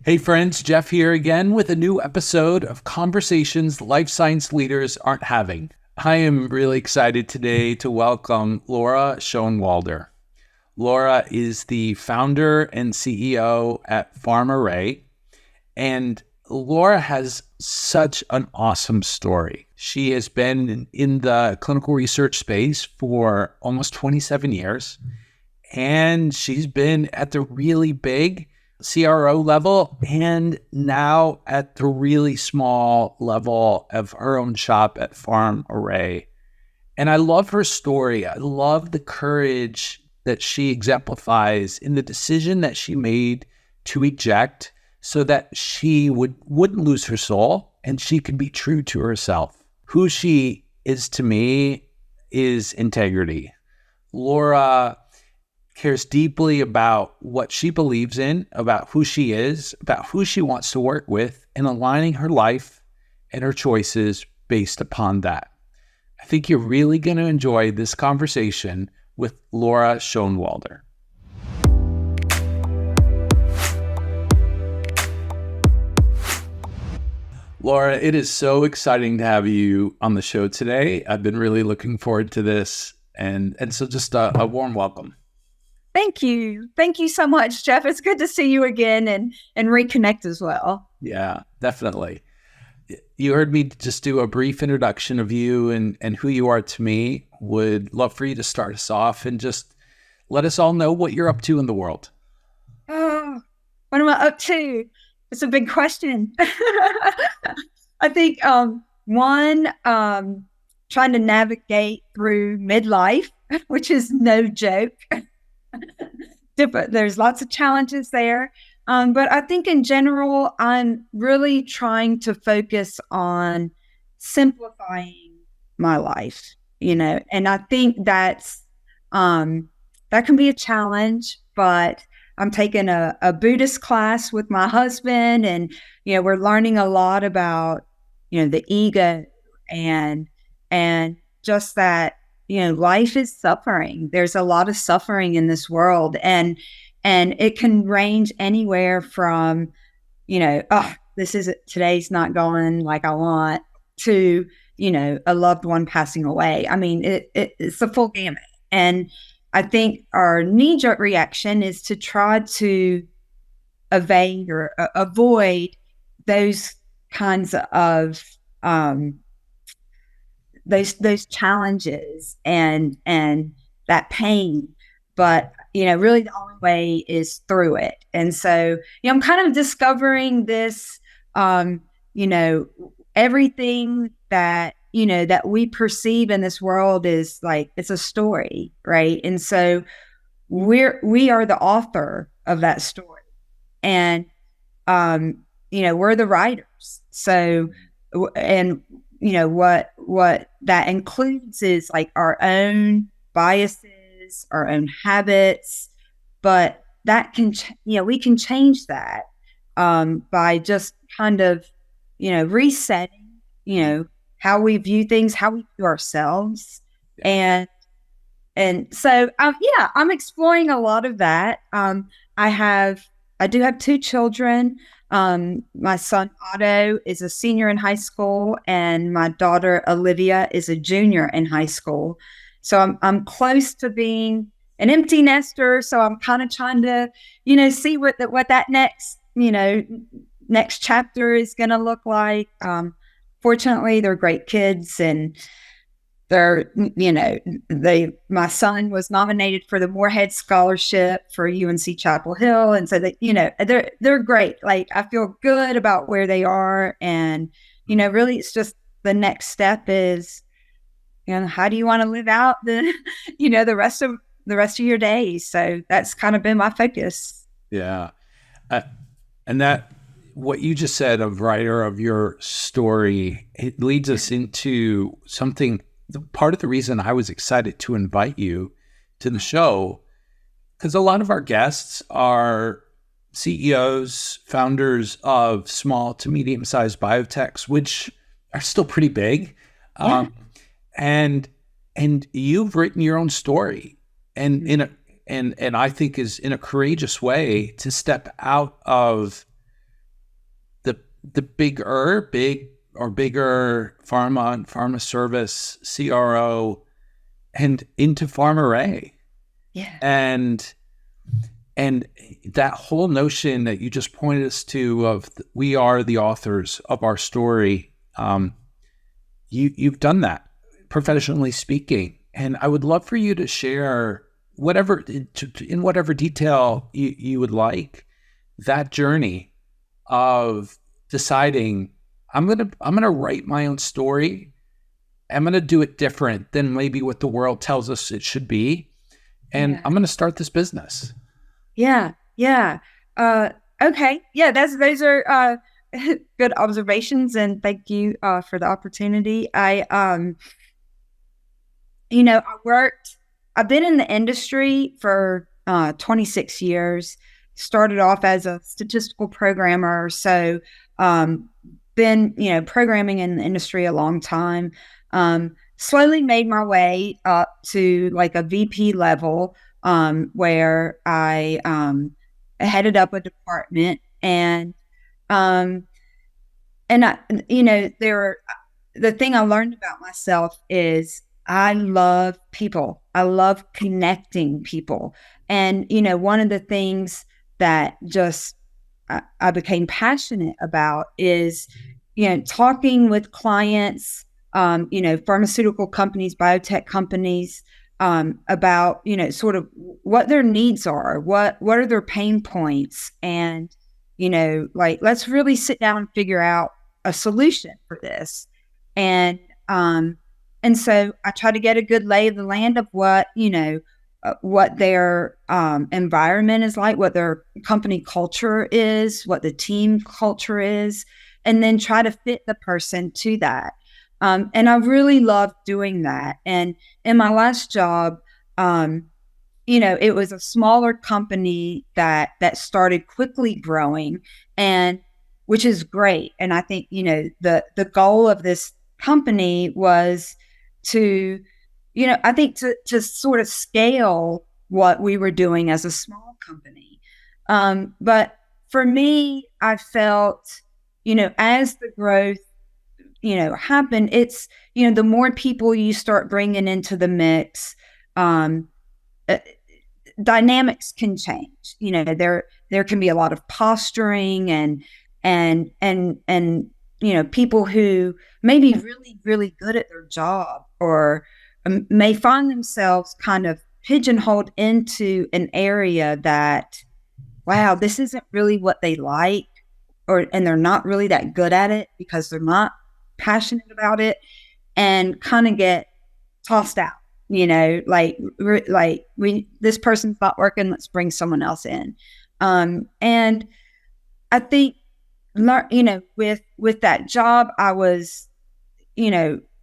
Hey friends, Jeff here again with a new episode of Conversations Life Science Leaders Aren't Having. I am really excited today to welcome Laura Schonwalder. Laura is the founder and CEO at PharmArray, and Laura has such an awesome story. She has been in the clinical research space for almost 27 years, and she's been at the really big CRO level and now at the really small level of her own shop at PharmArray. And I love her story. I love the courage that she exemplifies in the decision that she made to eject so that she wouldn't lose her soul and she could be true to herself. Who she is to me is integrity. Laura cares deeply about what she believes in, about who she is, about who she wants to work with, and aligning her life and her choices based upon that. I think you're really going to enjoy this conversation with Laura Schonwalder. Laura, it is so exciting to have you on the show today. I've been really looking forward to this, and so just a warm welcome. Thank you. Thank you so much, Jeff. It's good to see you again and reconnect as well. Yeah, definitely. You heard me just do a brief introduction of you and who you are to me. Would love for you to start us off and just let us all know what you're up to in the world. Oh, what am I up to? It's a big question. I think trying to navigate through midlife, which is no joke. There's lots of challenges there. But I think in general, I'm really trying to focus on simplifying my life, and I think that can be a challenge, but I'm taking a Buddhist class with my husband, and, we're learning a lot about, the ego and just that, life is suffering. There's a lot of suffering in this world, and it can range anywhere from, today's not going like I want, to, a loved one passing away. I mean, it's a full gamut. And I think our knee-jerk reaction is to try to evade or avoid those kinds of those challenges and that pain. But, really the only way is through it. And so, I'm kind of discovering this, everything that, that we perceive in this world is like, it's a story, right? And so we are the author of that story. And, we're the writers. So, and, what that includes is like our own biases, our own habits, but that can, we can change that by just kind of, resetting, how we view things, how we view ourselves. And so, I'm exploring a lot of that. I do have two children. My son Otto is a senior in high school, and my daughter Olivia is a junior in high school. So I'm close to being an empty nester. So I'm kind of trying to, see what that next chapter is going to look like. Fortunately, they're great kids, and they're, my son was nominated for the Moorhead Scholarship for UNC Chapel Hill. And so they're great. Like, I feel good about where they are. And, really it's just the next step is, how do you want to live out the, the rest of your days? So that's kind of been my focus. Yeah. And that, what you just said of writer of your story, it leads us into something. Part of the reason I was excited to invite you to the show, because a lot of our guests are CEOs, founders of small to medium-sized biotechs, which are still pretty big. Yeah. And you've written your own story, and I think is in a courageous way to step out of the bigger pharma and pharma service CRO and into PharmArray. Yeah. And that whole notion that you just pointed us to of we are the authors of our story, you've done that professionally speaking. And I would love for you to share whatever, in whatever detail you would like, that journey of deciding I'm gonna write my own story. I'm gonna do it different than maybe what the world tells us it should be, and I'm gonna start this business. Yeah. Okay. Yeah, those are good observations, and thank you for the opportunity. I've been in the industry for 26 years. Started off as a statistical programmer, so been programming in the industry a long time. Slowly made my way up to like a VP level, where I headed up a department, and I, the thing I learned about myself is I love people. I love connecting people. And, one of the things that just I became passionate about is, talking with clients, pharmaceutical companies, biotech companies, about, sort of what their needs are, what are their pain points, and, let's really sit down and figure out a solution for this. And so I try to get a good lay of the land of what their environment is like, what their company culture is, what the team culture is, and then try to fit the person to that. And I really love doing that. And in my last job, it was a smaller company that started quickly growing, and which is great. And I think, the goal of this company was to sort of scale what we were doing as a small company. But for me, I felt, as the growth, happened, it's, the more people you start bringing into the mix, dynamics can change. There can be a lot of posturing and people who may be really, really good at their job, or may find themselves kind of pigeonholed into an area that, wow, this isn't really what they like, and they're not really that good at it because they're not passionate about it, and kind of get tossed out. This person's not working, let's bring someone else in. And I think, with that job, I was,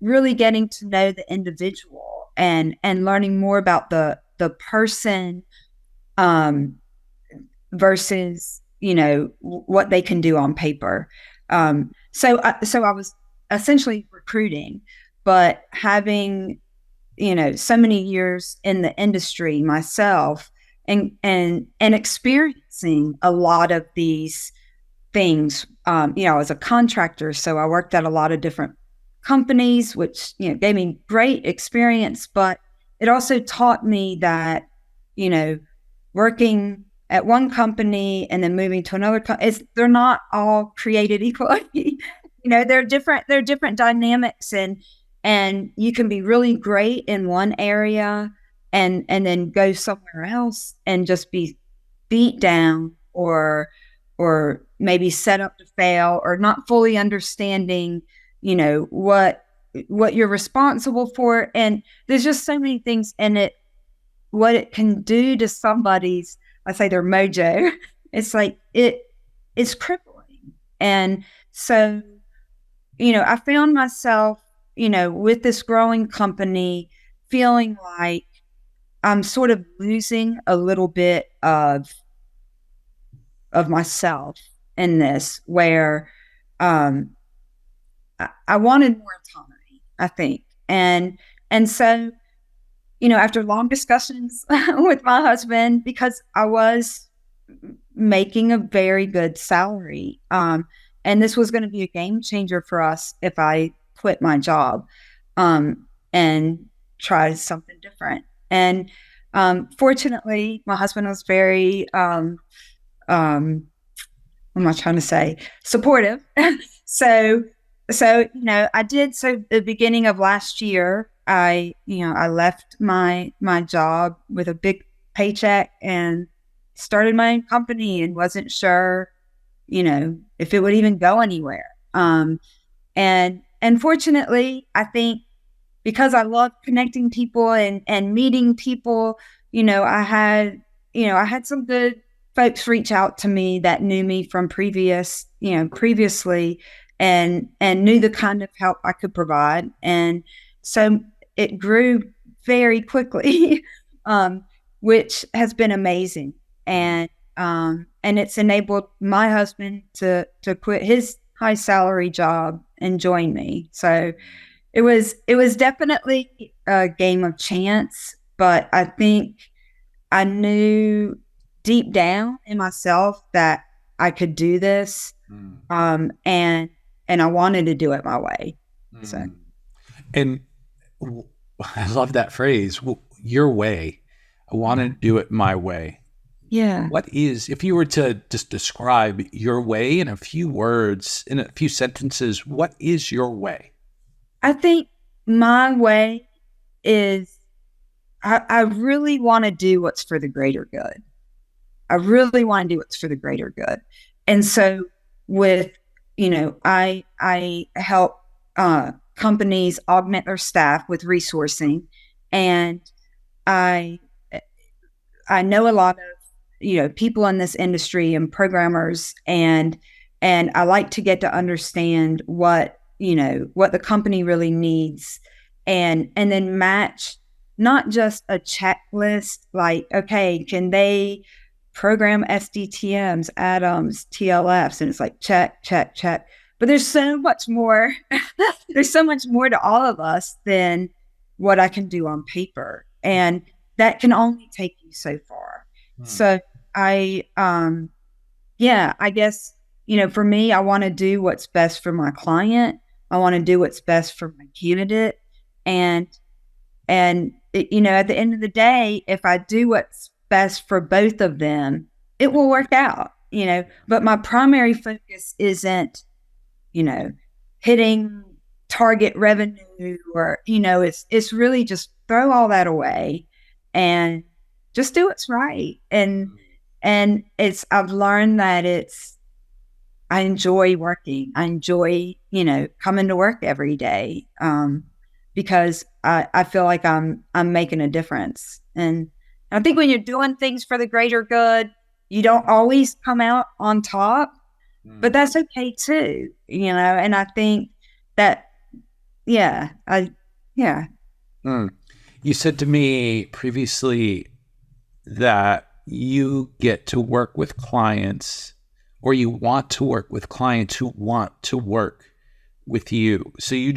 really getting to know the individual and learning more about the person, versus, what they can do on paper. So I was essentially recruiting, but having, so many years in the industry myself, and experiencing a lot of these things. I was a contractor, so I worked at a lot of different companies, which, gave me great experience, but it also taught me that, working at one company and then moving to another they're not all created equally. They're different dynamics, and you can be really great in one area and then go somewhere else and just be beat down, or maybe set up to fail, or not fully understanding, what you're responsible for. And there's just so many things in it, what it can do to somebody's, I say, their mojo. It's like, it's crippling. And so, I found myself, with this growing company, feeling like I'm sort of losing a little bit of myself in this, where I wanted more autonomy, I think. And so, after long discussions with my husband, because I was making a very good salary, And this was going to be a game changer for us if I quit my job and try something different. And fortunately, my husband was very, what am I trying to say? Supportive. so, I did. So the beginning of last year, I left my job with a big paycheck and started my own company and wasn't sure, if it would even go anywhere. And fortunately, I think because I love connecting people and meeting people, I had some good folks reach out to me that knew me from previously and knew the kind of help I could provide. And so it grew very quickly, which has been amazing. And it's enabled my husband to quit his high salary job and join me. So it was definitely a game of chance, but I think I knew deep down in myself that I could do this, and I wanted to do it my way. So, and I love that phrase, your way. I want to do it my way. Yeah. What is, if you were to just describe your way in a few words, in a few sentences, what is your way? I think my way is I really want to do what's for the greater good. I really want to do what's for the greater good. And so with, I help companies augment their staff with resourcing. And I know a lot of, people in this industry and programmers, and I like to get to understand what the company really needs, and then match not just a checklist, like, okay, can they program SDTMs, Atoms, TLFs, and it's like check, check, check. But there's so much more. There's so much more to all of us than what I can do on paper, and that can only take you so far. So I guess, for me, I want to do what's best for my client. I want to do what's best for my candidate. And at the end of the day, if I do what's best for both of them, it will work out, but my primary focus isn't, hitting target revenue or, it's really just throw all that away and just do what's right. And I've learned that I enjoy working. I enjoy, coming to work every day, because I feel like I'm making a difference. And I think when you're doing things for the greater good, you don't always come out on top, but that's okay too, and I think that, You said to me previously that you get to work with clients, or you want to work with clients who want to work with you. So you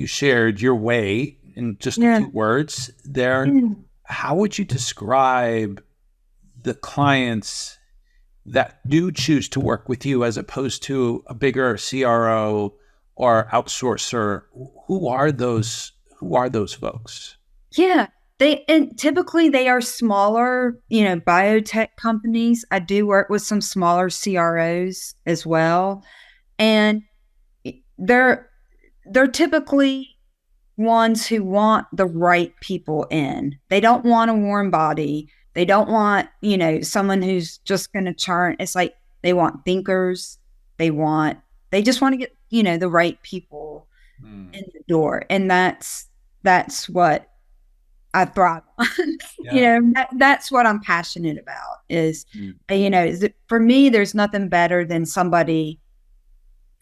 shared your way in just a few words there. How would you describe the clients that do choose to work with you as opposed to a bigger CRO or outsourcer? Who are those folks? Yeah. Typically they are smaller, biotech companies. I do work with some smaller CROs as well. And they're typically ones who want the right people in. They don't want a warm body. They don't want, someone who's just going to churn. It's like they want thinkers. They just want to get, the right people in the door. And that's what I thrive on. That's what I'm passionate about is that for me, there's nothing better than somebody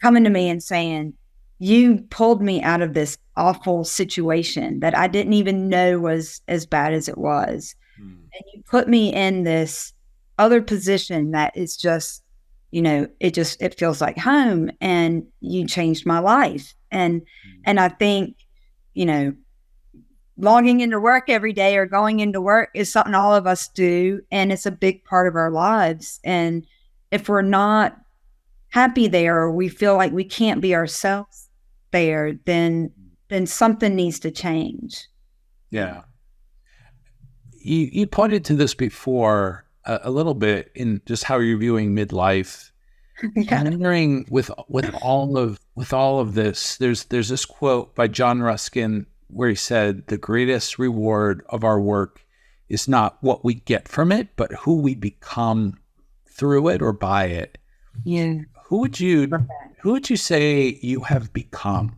coming to me and saying, you pulled me out of this awful situation that I didn't even know was as bad as it was. And you put me in this other position that is just, it feels like home, and you changed my life. And I think, logging into work every day or going into work is something all of us do. And it's a big part of our lives. And if we're not happy there, or we feel like we can't be ourselves there, then something needs to change. Yeah. You pointed to this before a little bit in just how you're viewing midlife. Yeah. I'm wondering with all of this, there's this quote by John Ruskin where he said, "The greatest reward of our work is not what we get from it, but who we become through it or by it." Yeah. Who would you say you have become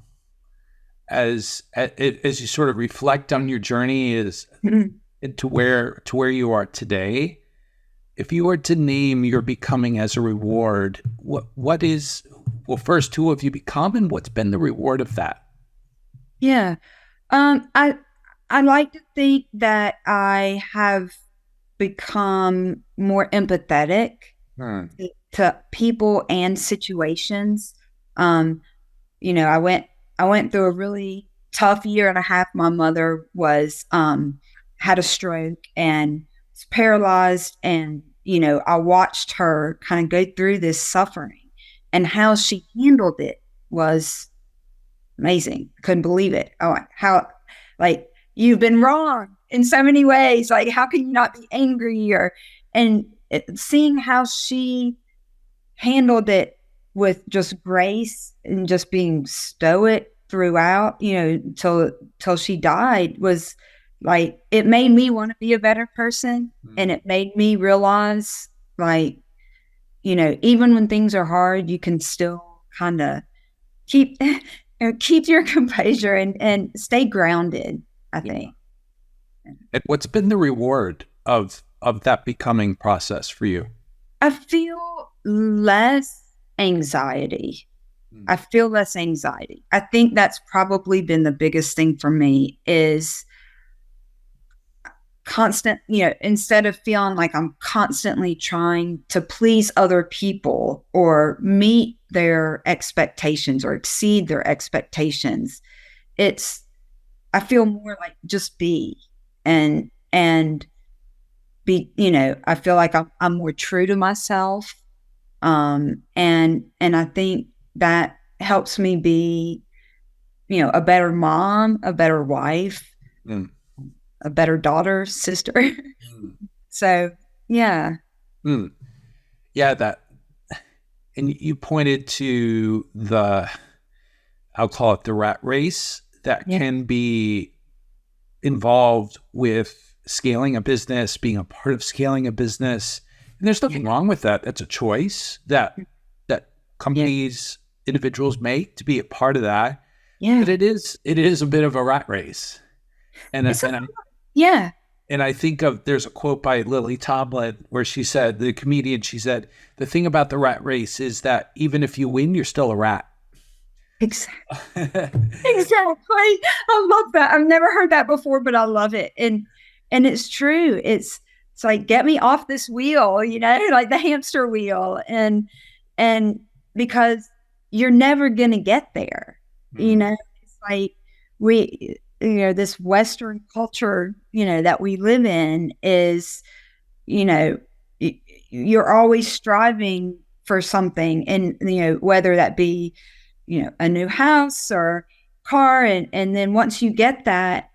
as you sort of reflect on your journey to where you are today? If you were to name your becoming as a reward, what is, well, first, who have you become and what's been the reward of that? Yeah. I like to think that I have become more empathetic to people and situations. I went through a really tough year and a half. My mother was had a stroke and was paralyzed, and I watched her kind of go through this suffering, and how she handled it was amazing. Couldn't believe it. Oh, how, like, you've been wrong in so many ways. Like, how can you not be angry? Seeing how she handled it with just grace and just being stoic throughout, till she died, was like, it made me want to be a better person. And it made me realize, like, even when things are hard, you can still kind of keep keep your composure and stay grounded, I think. And what's been the reward of that becoming process for you? I feel less anxiety. I feel less anxiety. I think that's probably been the biggest thing for me, is constant, instead of feeling like I'm constantly trying to please other people or meet their expectations or exceed their expectations. I feel more like just be and be, I feel like I'm more true to myself. And I think that helps me be, a better mom, a better wife, a better daughter, sister. So, yeah. Yeah, and you pointed to I'll call it the rat race that can be involved with scaling a business, being a part of scaling a business. And there's nothing wrong with that. That's a choice that companies, individuals make to be a part of that. Yeah. But it is a bit of a rat race. And I think there's a quote by Lily Tomlin where she said, the comedian, she said, the thing about the rat race is that even if you win, you're still a rat. Exactly. Exactly. I love that. I've never heard that before, but I love it. And it's true. It's like, get me off this wheel, like the hamster wheel. And because you're never going to get there, it's like this Western culture, that we live in is, you're always striving for something. And, whether that be, a new house or car. And then once you get that,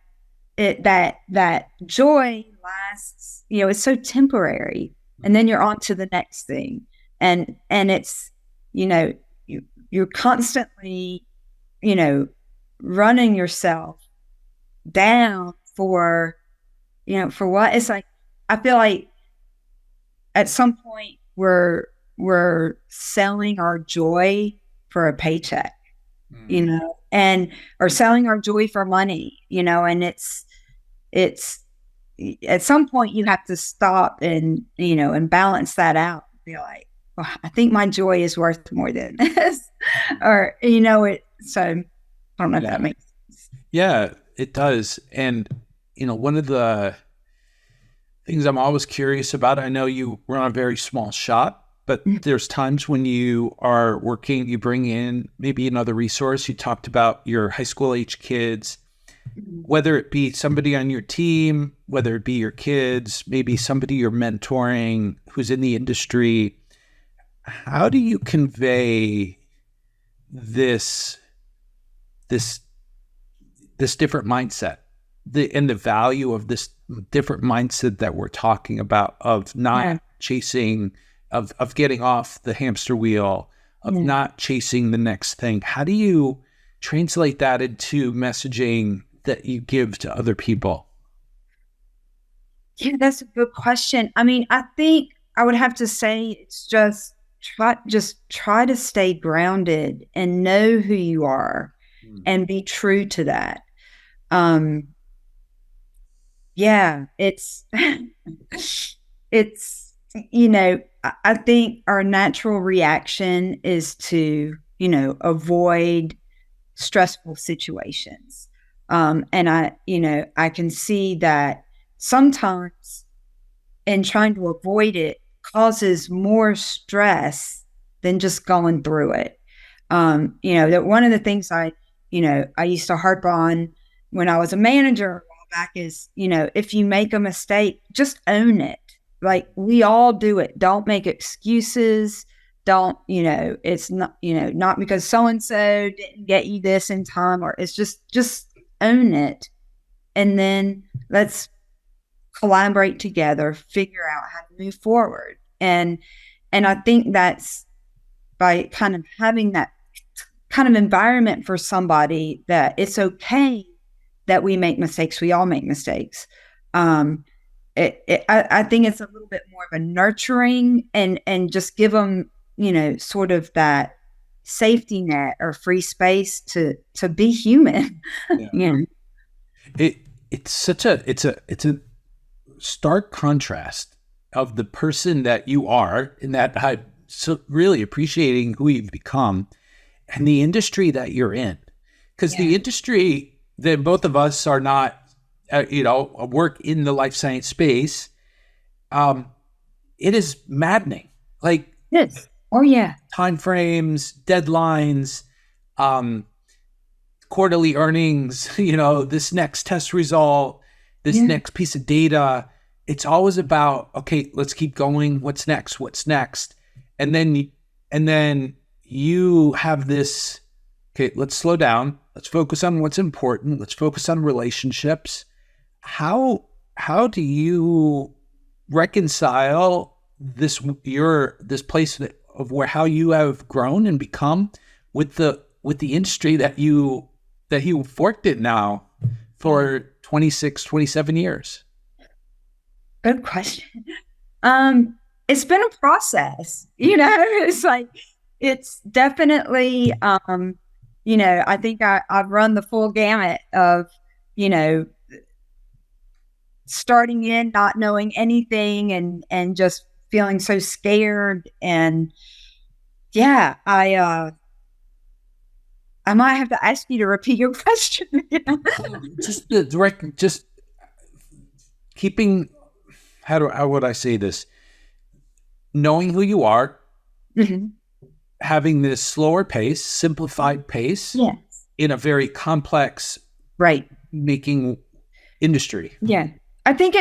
that joy lasts, it's so temporary. And then you're on to the next thing. And it's, you're constantly, running yourself down for what. It's like, I feel like at some point we're selling our joy for a paycheck, and or selling our joy for money, and it's at some point you have to stop and and balance that out. Be like, well, I think my joy is worth more than this, or so I don't know if that makes sense. Yeah, it does. And one of the things I'm always curious about, I know you run a very small shop, but there's times when you are working, you bring in maybe another resource. You talked about your high school age kids, whether it be somebody on your team, whether it be your kids, maybe somebody you're mentoring who's in the industry. how do you convey this this this different mindset, and the value of this different mindset that we're talking about, of not chasing, of getting off the hamster wheel, of not chasing the next thing? How do you translate that into messaging that you give to other people? Yeah, that's a good question. I mean, I think I would have to say it's just try to stay grounded and know who you are and be true to that. Um, yeah, it's, I think our natural reaction is to, avoid stressful situations. And I can see that sometimes, and trying to avoid it causes more stress than just going through it. That one of the things I used to harp on when I was a manager a while back is, if you make a mistake, just own it. Like, we all do it. Don't make excuses. Don't, it's not, not because so-and-so didn't get you this in time, or it's just own it. And then let's collaborate together, figure out how to move forward. And I think that's by kind of having that kind of environment for somebody, that it's okay that we make mistakes. We all make mistakes. I think it's a little bit more of a nurturing, and just give them, sort of that safety net or free space to be human. Yeah. It's a stark contrast of the person that you are, and that I'm so really appreciating who you've become, and the industry that you're in. Because the industry that both of us are not, work in the life science space, it is maddening. Like, Yes. Oh yeah. timeframes, deadlines, quarterly earnings, this next test result, this next piece of data. It's always about, okay, let's keep going. What's next? What's next? And then you have this, okay, let's slow down. Let's focus on what's important. Let's focus on relationships. How do you reconcile this place of where, how you have grown and become with the industry that you've worked in now for 26, 27 years? Good question. It's been a process, it's like, it's definitely, I think I've run the full gamut of, starting in, not knowing anything, and just feeling so scared. And yeah, I might have to ask you to repeat your question. Just keeping, how would I say this? Knowing who you are, having this slower pace, simplified pace, in a very complex, making industry. Yeah. I think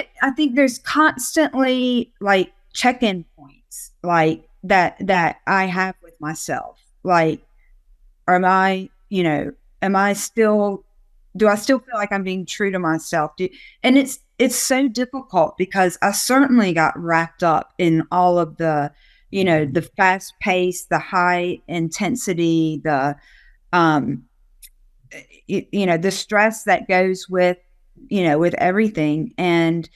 there's constantly, like, check-in points, like that I have with myself. Like, do I still feel like I'm being true to myself? And it's so difficult, because I certainly got wrapped up in all of the, the fast pace, the high intensity, the the stress that goes with, with everything. And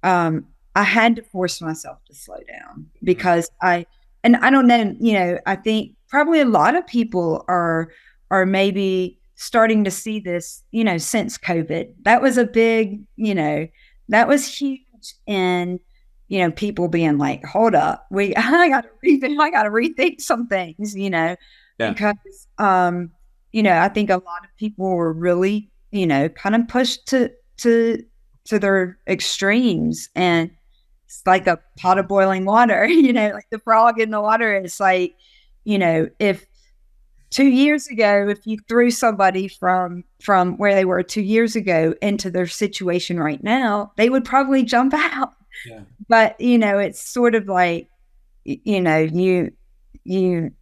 I had to force myself to slow down, because I don't know, I think probably a lot of people are maybe starting to see this, since COVID. That was a big, that was huge. And, people being like, hold up, I got to rethink some things, because, I think a lot of people were really, kind of pushed to their extremes. And it's like a pot of boiling water, like the frog in the water. It's like, if 2 years ago, if you threw somebody from where they were 2 years ago into their situation right now, they would probably jump out. Yeah. But, it's sort of like, you you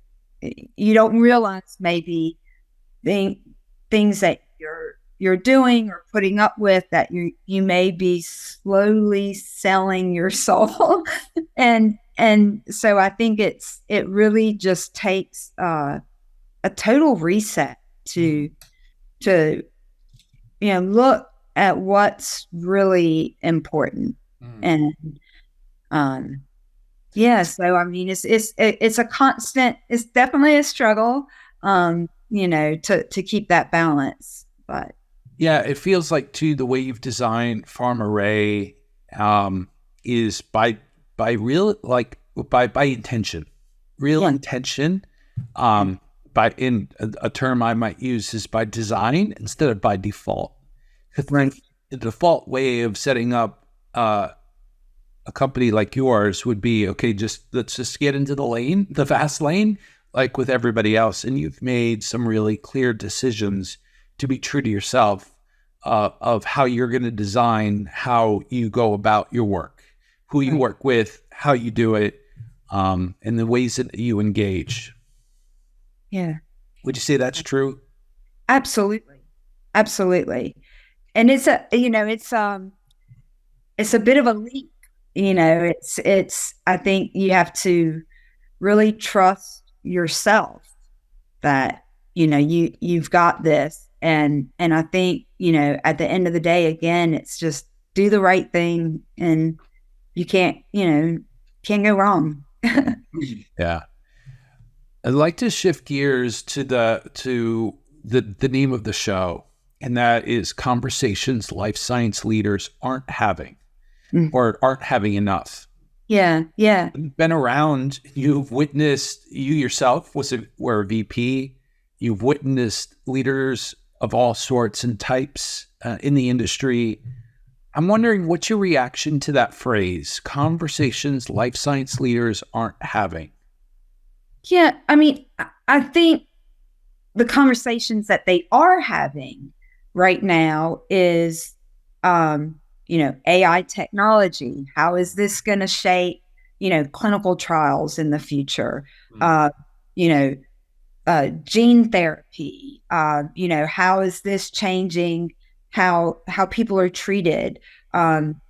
you don't realize maybe the things that you're doing or putting up with, that you may be slowly selling your soul. And so I think it really just takes a total reset to look at what's really important. And um yeah, so I mean it's a constant, it's definitely a struggle, to keep that balance. But Yeah, it feels like too the way you've designed PharmArray is by real by intention, real yeah, intention. By in a term I might use is by design instead of by default. 'Cause right, the default way of setting up a company like yours would be, okay, let's just get into the fast lane, like with everybody else. And you've made some really clear decisions to be true to yourself of how you're going to design how you go about your work, who you right. work with, how you do it, and the ways that you engage. Yeah, Would you say that's true? absolutely. Absolutely. And it's a bit of a leap. It's I think you have to really trust yourself that you've got this. And I think at the end of the day, again, it's just do the right thing, and you can't go wrong. Yeah. I'd like to shift gears to the name of the show, and that is conversations life science leaders aren't having Mm. or aren't having enough. Yeah, yeah, You've been around, you've witnessed, you yourself were a VP, you've witnessed leaders of all sorts and types in the industry. I'm wondering what's your reaction to that phrase, conversations life science leaders aren't having? yeah. I mean, I think the conversations that they are having right now is, AI technology. How is this going to shape, clinical trials in the future? Mm. Uh, you know, Gene therapy. How is this changing how people are treated?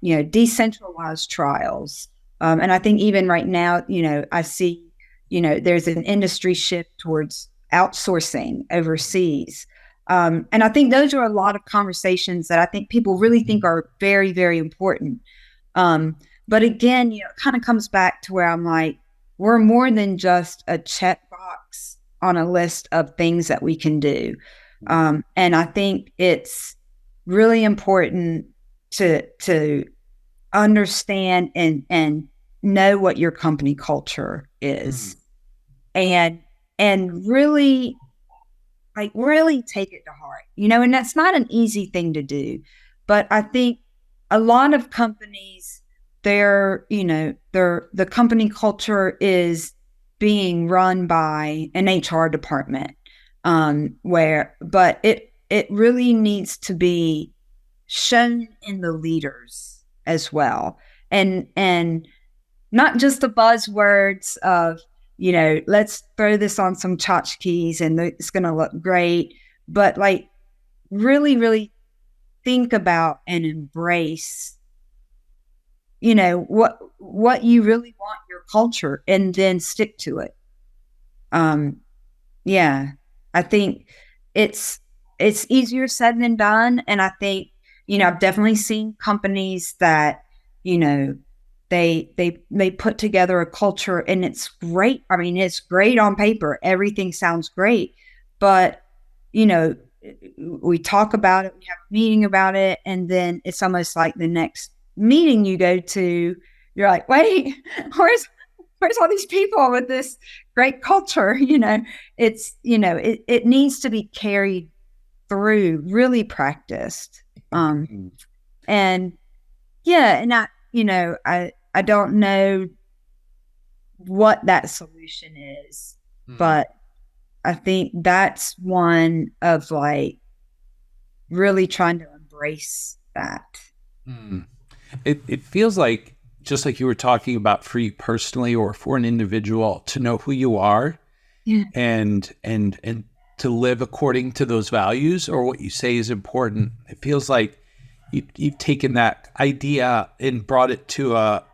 Decentralized trials. And I think even right now, I see, there's an industry shift towards outsourcing overseas. And I think those are a lot of conversations that I think people really think are very, very important. But again, it kind of comes back to where I'm like, we're more than just a checkbox on a list of things that we can do. And I think it's really important to understand and know what your company culture is, and really, like, really take it to heart. And that's not an easy thing to do. But I think a lot of companies, the company culture is being run by an HR department, but it really needs to be shown in the leaders as well, and not just the buzzwords of, let's throw this on some tchotchkes and it's going to look great, but like really, really think about and embrace, what you really want your culture, and then stick to it. Yeah, I think it's easier said than done. And I think, I've definitely seen companies that, they put together a culture, and it's great. I mean, it's great on paper. Everything sounds great. But, we talk about it, we have a meeting about it, and then it's almost like the next meeting you go to, you're like, wait, where's all these people with this great culture? It needs to be carried through, really practiced. And yeah, and I don't know what that solution is, but I think that's one of, like, really trying to embrace that. It feels like just like you were talking about for you personally or for an individual, to know who you are and to live according to those values or what you say is important. It feels like you've taken that idea and brought it to a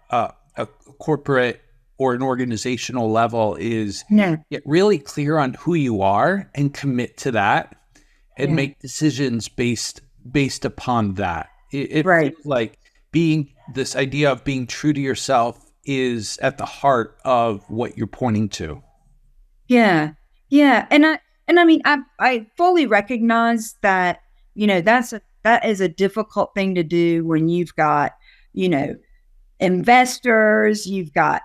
corporate or an organizational level, is get really clear on who you are and commit to that and make decisions based upon that. It feels like this idea of being true to yourself is at the heart of what you're pointing to. Yeah. Yeah. And I mean, I fully recognize that, that is a difficult thing to do when you've got, investors, you've got,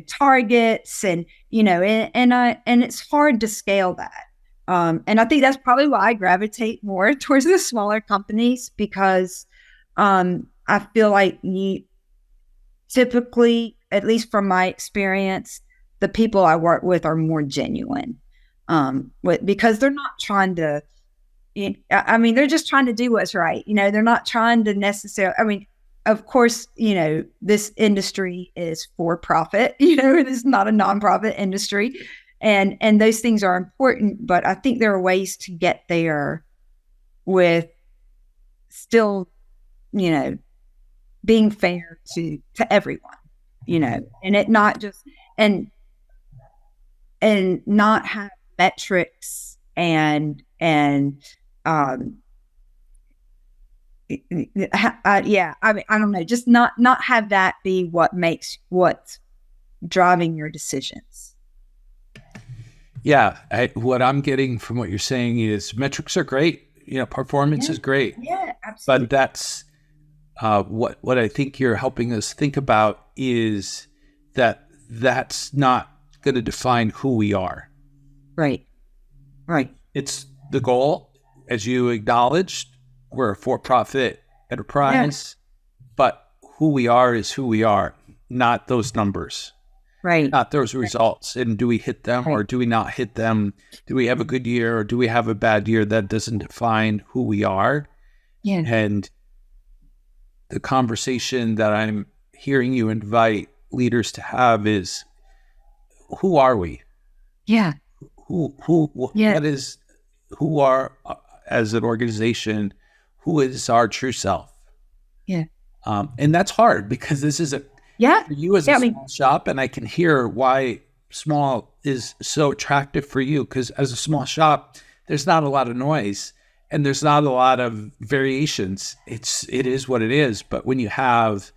targets and, and it's hard to scale that. And I think that's probably why I gravitate more towards the smaller companies, because I feel like you typically, at least from my experience, the people I work with are more genuine, because they're not trying to, they're just trying to do what's right. They're not trying to necessarily, of course, this industry is for profit, it is not a nonprofit industry. And those things are important, but I think there are ways to get there with still, being fair to everyone, and it not just, and not have metrics and I don't know, just not have that be what's driving your decisions. Yeah. What I'm getting from what you're saying is metrics are great. Performance is great. Yeah, absolutely. But that's what I think you're helping us think about is that's not going to define who we are. Right. It's the goal, as you acknowledged. We're a for-profit enterprise, but who we are is who we are, not those numbers. Right. Not those results. And do we hit them or do we not hit them? Do we have a good year or do we have a bad year? That doesn't define who we are. Yeah. And the conversation that I'm hearing you invite leaders to have is, who are we? Yeah. Who are, as an organization, who is our true self? Yeah. And that's hard because this is for you as a small shop, and I can hear why small is so attractive for you, because as a small shop, there's not a lot of noise and there's not a lot of variations. It is what it is. But when you have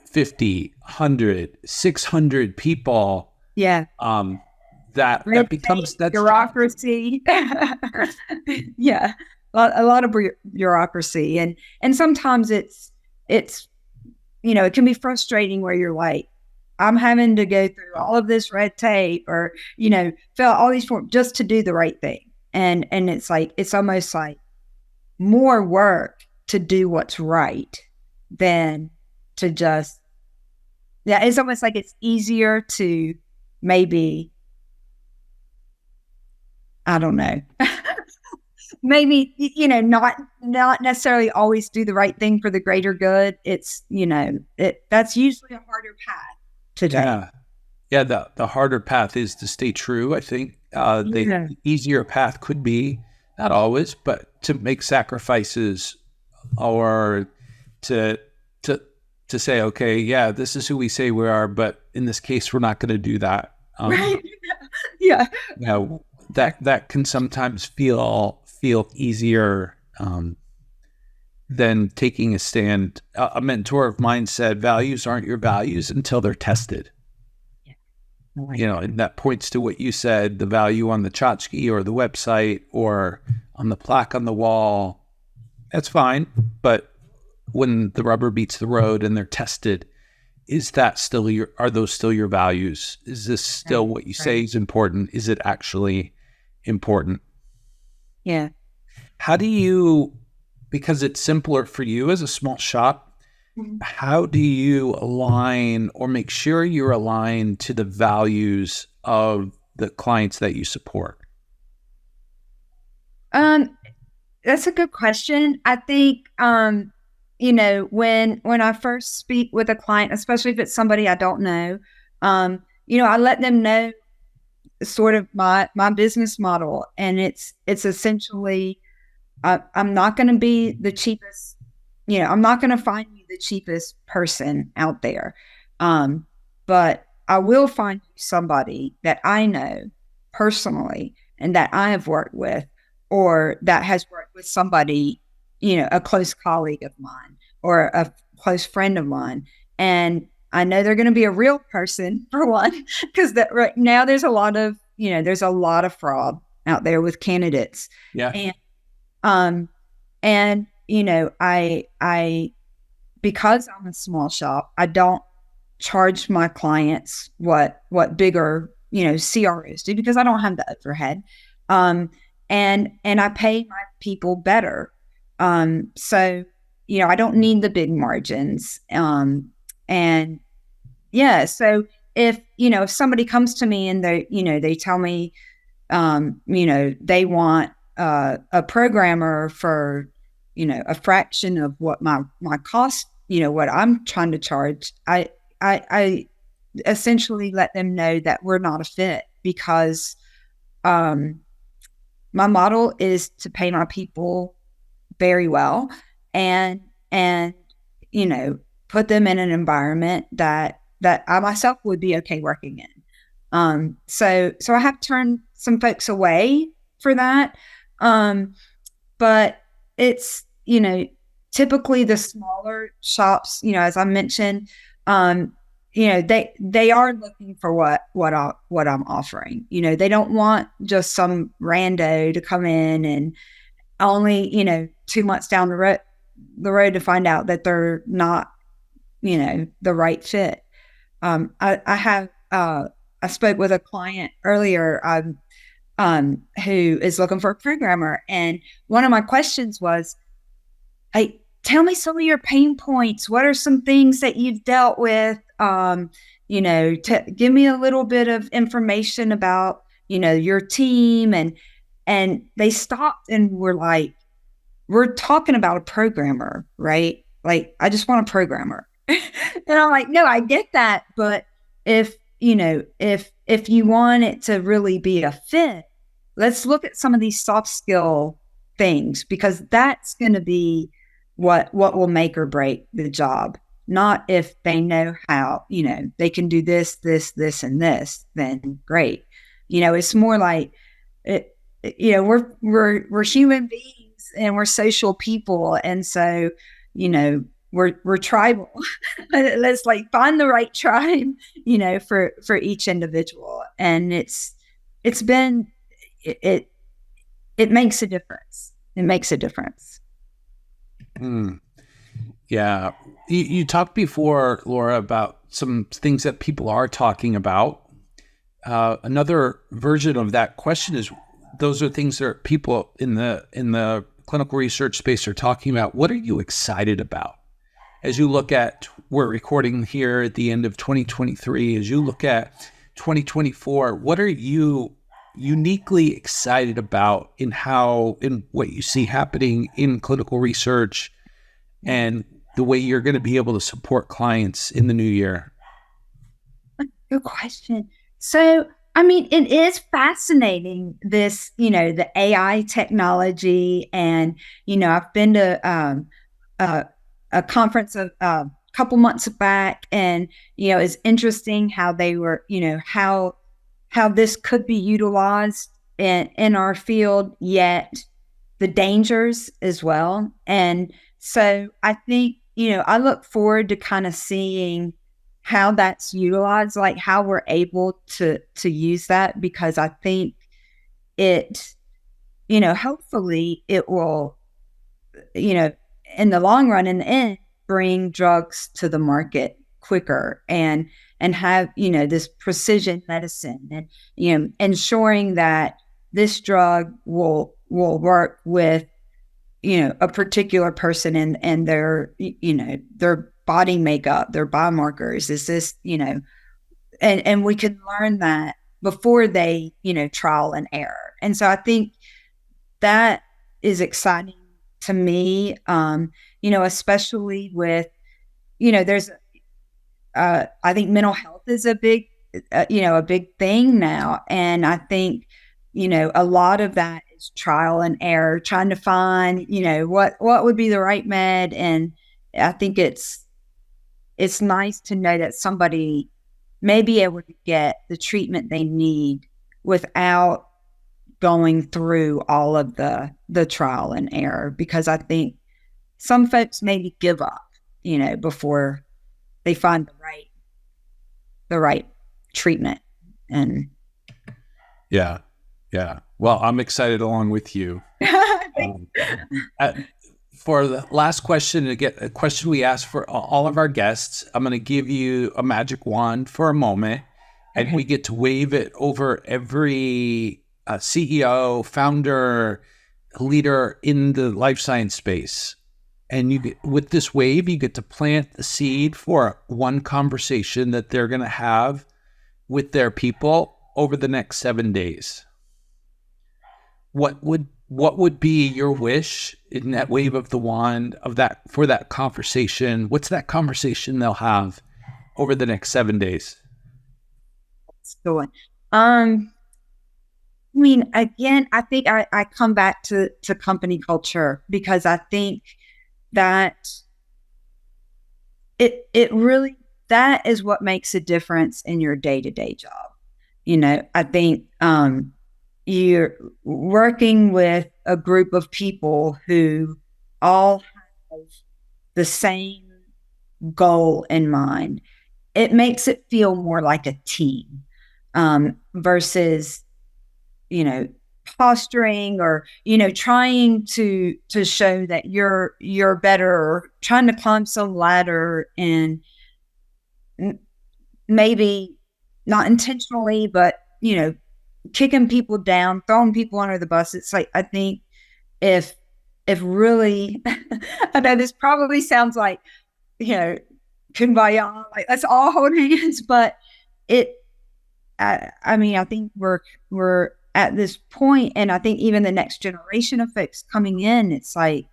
50, 100, 600 people, that becomes that bureaucracy. Yeah. A lot of bureaucracy. And sometimes it's, it can be frustrating where you're like, I'm having to go through all of this red tape or, fill out all these forms just to do the right thing. And it's like, it's almost like more work to do what's right than to just, it's almost like it's easier to maybe, I don't know, maybe, not necessarily always do the right thing for the greater good. It's, that's usually a harder path to take. Yeah. The harder path is to stay true. I think the easier path could be, not always, but to make sacrifices or to say, okay, this is who we say we are, but in this case, we're not going to do that. Right. Yeah. That can sometimes feel easier than taking a stand. A mentor of mine said, values aren't your values until they're tested. And that points to what you said, the value on the tchotchke or the website or on the plaque on the wall. That's fine. But when the rubber meets the road and they're tested, are those still your values? Is this still what you say is important? Is it actually important? Yeah. How do you, because it's simpler for you as a small shop, how do you align or make sure you're aligned to the values of the clients that you support? That's a good question. I think when I first speak with a client, especially if it's somebody I don't know, I let them know sort of my business model, and it's essentially, I'm not going to be the cheapest. I'm not going to find you the cheapest person out there, but I will find you somebody that I know personally and that I have worked with, or that has worked with somebody, a close colleague of mine or a close friend of mine. And I know they're going to be a real person, for one, because that right now there's a lot of fraud out there with candidates. Yeah. I because I'm a small shop, I don't charge my clients what bigger, CROs do, because I don't have the overhead. And I pay my people better. So, I don't need the big margins. And yeah, so if somebody comes to me and they tell me, they want a programmer for, a fraction of what my cost, what I'm trying to charge, I essentially let them know that we're not a fit, because my model is to pay my people very well, and put them in an environment that I myself would be okay working in. So I have turned some folks away for that. But it's, typically the smaller shops, as I mentioned, they are looking for what I'm offering. They don't want just some rando to come in and only, 2 months down the road to find out that they're not, the right fit. I spoke with a client earlier, who is looking for a programmer. And one of my questions was, hey, tell me some of your pain points. What are some things that you've dealt with? Give me a little bit of information about, your team. And they stopped and were like, we're talking about a programmer, right? Like, I just want a programmer. And I'm like, no, I get that. But if you want it to really be a fit, let's look at some of these soft skill things, because that's going to be what will make or break the job. Not if they know how, they can do this, and this, then great. It's more like, we're human beings and we're social people. And so, we're tribal. Let's like find the right tribe, for each individual. And it makes a difference. It makes a difference. Yeah. You talked before, Laura, about some things that people are talking about. Another version of that question is, those are things that people in the clinical research space are talking about. What are you excited about? As you look at, we're recording here at the end of 2023, as you look at 2024, what are you uniquely excited about in what you see happening in clinical research and the way you're going to be able to support clients in the new year? Good question. So, it is fascinating, this, the AI technology. And, I've been to a conference a couple months back, and, it's interesting how they were, how this could be utilized in our field, yet the dangers as well. And so I think, I look forward to kind of seeing how that's utilized, like how we're able to use that, because I think it, hopefully it will, in the long run, in the end, bring drugs to the market quicker, and have, this precision medicine, and, ensuring that this drug will work with, a particular person and their, their body makeup, their biomarkers. Is this, and we can learn that before they, trial and error. And so I think that is exciting to me. especially with, there's, I think mental health is a big, a big thing now. And I think, a lot of that is trial and error, trying to find, what would be the right med. And I think it's nice to know that somebody may be able to get the treatment they need without going through all of the trial and error, because I think some folks maybe give up, before they find the right treatment. And Yeah. Well, I'm excited along with you. For the last question, to get a question we ask for all of our guests, I'm going to give you a magic wand for a moment, and we get to wave it over every CEO, founder, leader in the life science space. And with this wave, you get to plant the seed for one conversation that they're going to have with their people over the next 7 days. What would be your wish in that wave of the wand for that conversation? What's that conversation they'll have over the next 7 days? That's the one. I mean, again, I think I come back to company culture, because I think that it really, that is what makes a difference in your day-to-day job. I think you're working with a group of people who all have the same goal in mind. It makes it feel more like a team, versus, posturing or, trying to show that you're better, or trying to climb some ladder, and maybe not intentionally, but, kicking people down, throwing people under the bus. It's like, I think if really, I know this probably sounds like, kumbaya, like let's all hold hands, but I mean, I think we're at this point, and I think even the next generation of folks coming in, it's like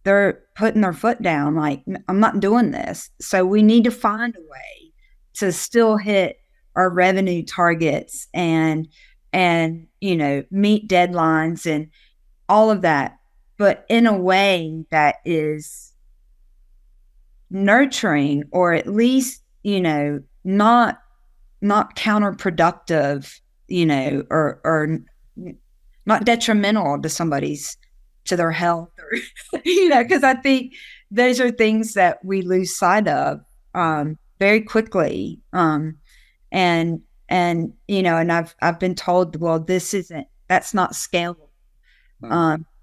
they're putting their foot down, like, I'm not doing this. So we need to find a way to still hit our revenue targets and meet deadlines and all of that, but in a way that is nurturing, or at least, not counterproductive, or not detrimental to their health, or, because I think those are things that we lose sight of very quickly. And I've been told, well, that's not scalable.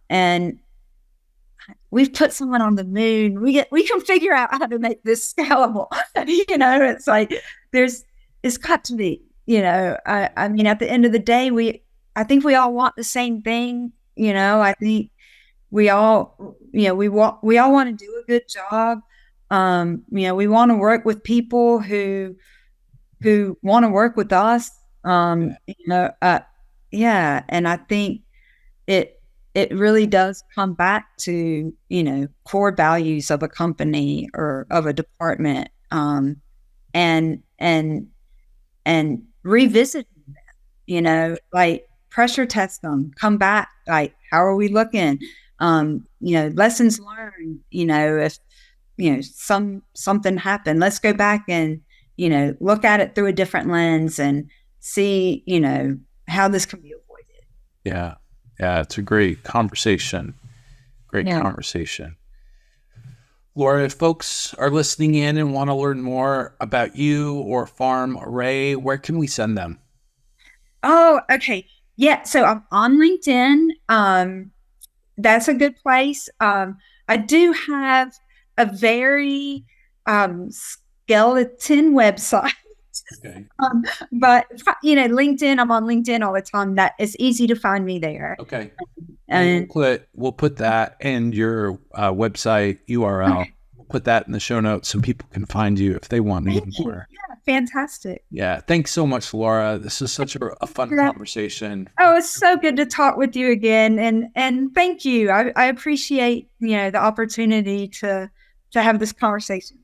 And we've put someone on the moon. We can figure out how to make this scalable. It's like, it's got to be, I mean, at the end of the day, I think we all want the same thing. I think we all, we all want to do a good job. We want to work with people who want to work with us. And I think it really does come back to, core values of a company or of a department, and revisit them, like pressure test them, come back, like, how are we looking? Lessons learned, if, something happened, let's go back and, look at it through a different lens and see, how this can be avoided. Yeah. It's a great conversation. Conversation. Laura, if folks are listening in and want to learn more about you or PharmArray, where can we send them? Oh, okay. Yeah. So I'm on LinkedIn. That's a good place. I do have a very skeleton website. Okay. But LinkedIn, I'm on LinkedIn all the time. That it's easy to find me there. Okay. And we'll put that and your website URL. Okay. We'll put that in the show notes so people can find you if they want to know more. Yeah, fantastic. Yeah. Thanks so much, Laura. This is such a fun conversation. Oh, it's so good to talk with you again. And thank you. I appreciate, the opportunity to have this conversation.